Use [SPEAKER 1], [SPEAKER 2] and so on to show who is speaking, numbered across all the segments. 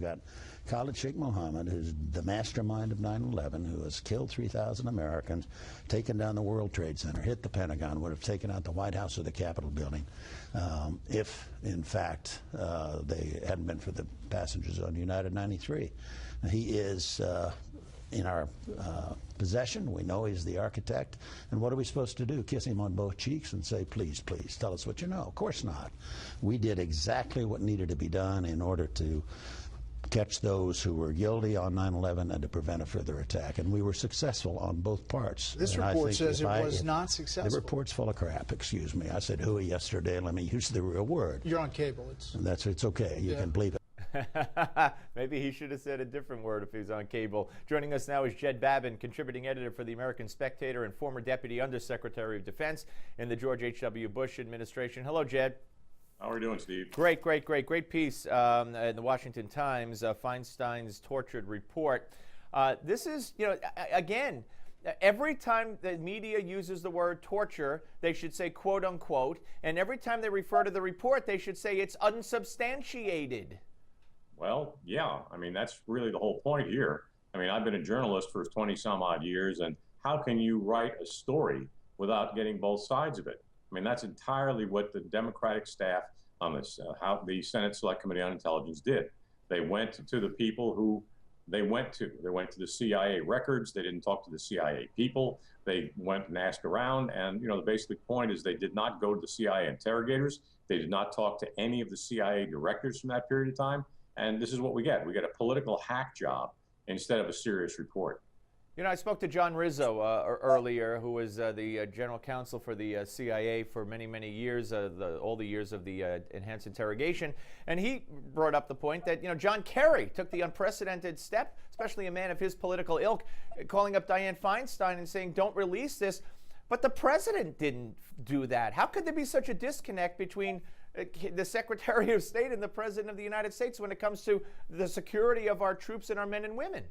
[SPEAKER 1] got Khalid Sheikh Mohammed, who's the mastermind of 9/11, who has killed 3,000 Americans, taken down the World Trade Center, hit the Pentagon, would have taken out the White House or the Capitol building if, in fact, they hadn't been for the passengers on United 93. He is in our possession. We know he's the architect. And what are we supposed to do? Kiss him on both cheeks and say, please, please, tell us what you know? Of course not. We did exactly what needed to be done in order to catch those who were guilty on 9/11 and to prevent a further attack. And we were successful on both parts.
[SPEAKER 2] This report says it was not successful.
[SPEAKER 1] The report's full of crap, excuse me. I said hooey yesterday. Let me use the real word.
[SPEAKER 2] You're on cable.
[SPEAKER 1] It's okay. You can believe it.
[SPEAKER 3] Maybe he should have said a different word if he was on cable. Joining us now is Jed Babbin, contributing editor for the American Spectator and former Deputy Undersecretary of Defense in the George H.W. Bush administration. Hello, Jed.
[SPEAKER 4] How are you doing, Steve?
[SPEAKER 3] Great piece in the Washington Times, Feinstein's tortured report. This is, again, every time the media uses the word torture, they should say quote unquote, and every time they refer to the report, they should say it's unsubstantiated.
[SPEAKER 4] Well, yeah. I mean, that's really the whole point here. I mean, I've been a journalist for 20-some-odd years, and how can you write a story without getting both sides of it? I mean, that's entirely what the Democratic staff on this, how the Senate Select Committee on Intelligence did. They went to the people who they went to. They went to the CIA records. They didn't talk to the CIA people. They went and asked around, and, the basic point is they did not go to the CIA interrogators. They did not talk to any of the CIA directors from that period of time. And this is what we get. We get a political hack job instead of a serious report.
[SPEAKER 3] I spoke to John Rizzo earlier, who was the general counsel for the CIA for many, many years, all the years of the enhanced interrogation. And he brought up the point that, John Kerry took the unprecedented step, especially a man of his political ilk, calling up Dianne Feinstein and saying, don't release this. But the president didn't do that. How could there be such a disconnect between the Secretary of State and the President of the United States when it comes to the security of our troops and our men and women?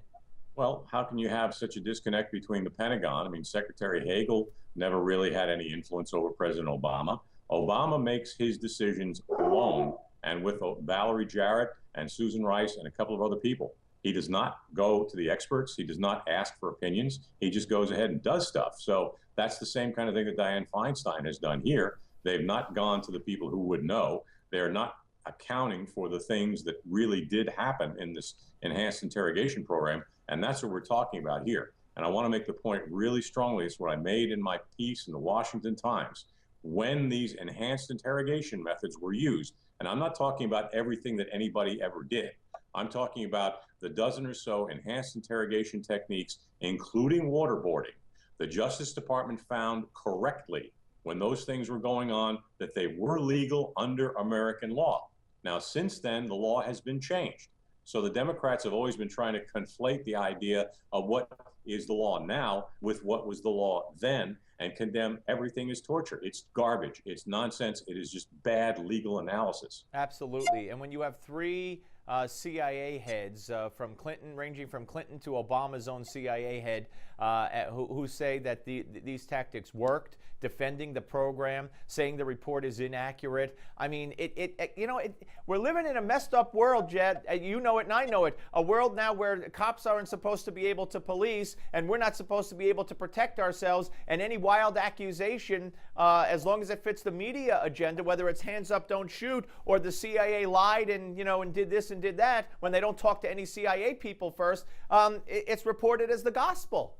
[SPEAKER 4] Well, how can you have such a disconnect between the Pentagon? I mean, Secretary Hagel never really had any influence over President Obama. Obama makes his decisions alone and with Valerie Jarrett and Susan Rice and a couple of other people. He does not go to the experts. He does not ask for opinions. He just goes ahead and does stuff. So that's the same kind of thing that Dianne Feinstein has done here. They've not gone to the people who would know. They're not accounting for the things that really did happen in this enhanced interrogation program. And that's what we're talking about here. And I want to make the point really strongly. It's what I made in my piece in the Washington Times. When these enhanced interrogation methods were used, and I'm not talking about everything that anybody ever did. I'm talking about the dozen or so enhanced interrogation techniques, including waterboarding. The Justice Department found correctly when those things were going on that they were legal under American law. Now, since then, the law has been changed. So the Democrats have always been trying to conflate the idea of what is the law now with what was the law then and condemn everything as torture. It's garbage. It's nonsense. It is just bad legal analysis.
[SPEAKER 3] Absolutely. And when you have three CIA heads from Clinton, ranging from Clinton to Obama's own CIA head, who say that these tactics worked, defending the program, saying the report is inaccurate. I mean, we're living in a messed up world, Jed. You know it and I know it. A world now where cops aren't supposed to be able to police, and we're not supposed to be able to protect ourselves. And any wild accusation, as long as it fits the media agenda, whether it's hands up, don't shoot, or the CIA lied and and did this and did that, when they don't talk to any CIA people first, it's reported as the gospel.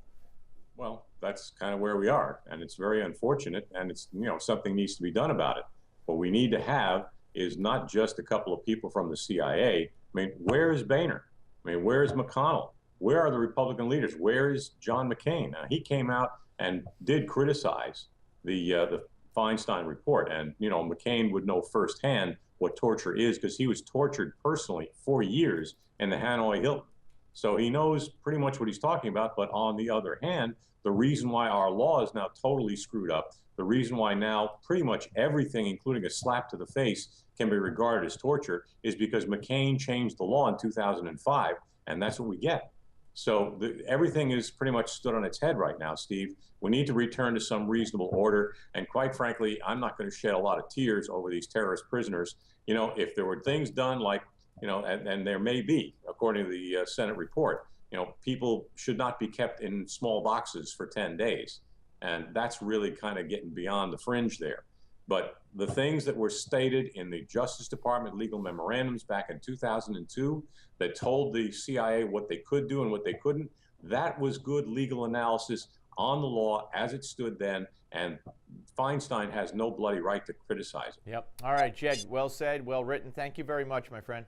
[SPEAKER 4] Well, that's kind of where we are, and it's very unfortunate, and it's, something needs to be done about it. What we need to have is not just a couple of people from the CIA. I mean, where is Boehner? I mean, where is McConnell? Where are the Republican leaders? Where is John McCain? Now, he came out and did criticize the Feinstein report, and, McCain would know firsthand what torture is because he was tortured personally for years in the Hanoi Hilton. So he knows pretty much what he's talking about. But on the other hand, the reason why our law is now totally screwed up, the reason why now pretty much everything, including a slap to the face, can be regarded as torture is because McCain changed the law in 2005, and that's what we get. So everything is pretty much stood on its head right now, Steve. We need to return to some reasonable order. And quite frankly, I'm not going to shed a lot of tears over these terrorist prisoners. If there were things done like and there may be, according to the Senate report, people should not be kept in small boxes for 10 days. And that's really kind of getting beyond the fringe there. But the things that were stated in the Justice Department legal memorandums back in 2002 that told the CIA what they could do and what they couldn't, that was good legal analysis on the law as it stood then, and Feinstein has no bloody right to criticize it.
[SPEAKER 3] Yep. All right, Jed, well said, well written. Thank you very much, my friend.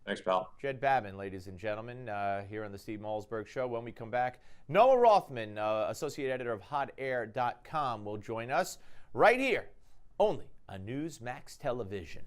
[SPEAKER 4] Thanks, pal.
[SPEAKER 3] Jed Babbin, ladies and gentlemen, here on the Steve Malzberg Show. When we come back, Noah Rothman, associate editor of HotAir.com, will join us right here, only on Newsmax Television.